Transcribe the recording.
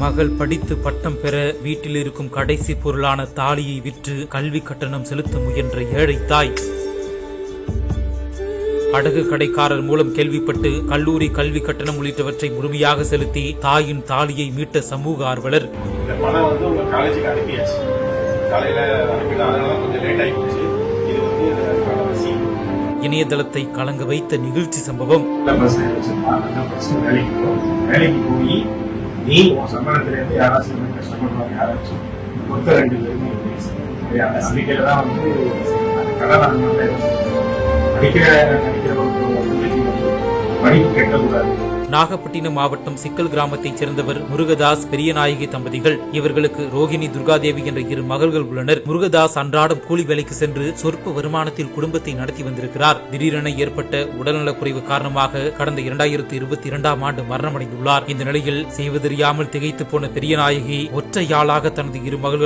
மகள் படித்து பட்டம் பெற வீட்டில் இருக்கும் கடைசி பொருளான தாலியை விற்று கல்வி கட்டணம் செலுத்த முயன்ற ஏழை தாய். அடகு கடைக்காரர் மூலம் கேள்விப்பட்டு கல்லூரி கல்வி கட்டணம் உள்ளிட்டவற்றை முழுமையாக செலுத்தி தாயின் தாலியை மீட்ட சமூக ஆர்வலர். இணையதளத்தை கலங்க வைத்த நிகழ்ச்சி சம்பவம். நீ உன் சம்பளத்திலேருந்து யாராச்சும் கஷ்டப்படுவாங்க, யாராச்சும் மொத்த 2 பேருமே அந்த நம்பிக்கையில தான் வந்து கடன் படிப்பு கெட்டக்கூடாது. நாகப்பட்டினம் மாவட்டம் சிக்கல் கிராமத்தைச் சேர்ந்தவர் முருகதாஸ் பெரியநாயகி தம்பதிகள். இவர்களுக்கு ரோகிணி துர்காதேவி என்ற 2 மகள்கள் உள்ளனர். முருகதாஸ் அன்றாடம் கூலி வேலைக்கு சென்று சொற்ப வருமானத்தில் குடும்பத்தை நடத்தி வந்திருக்கிறார். திடீரென ஏற்பட்ட உடல்நலக்குறைவு காரணமாக கடந்த 2022ஆம் ஆண்டு மரணமடைந்துள்ளார். இந்த நிலையில் செய்வதறியாமல் திகைத்து போன பெரியநாயகி ஒற்றையாளாக தனது 2 மகள்கள்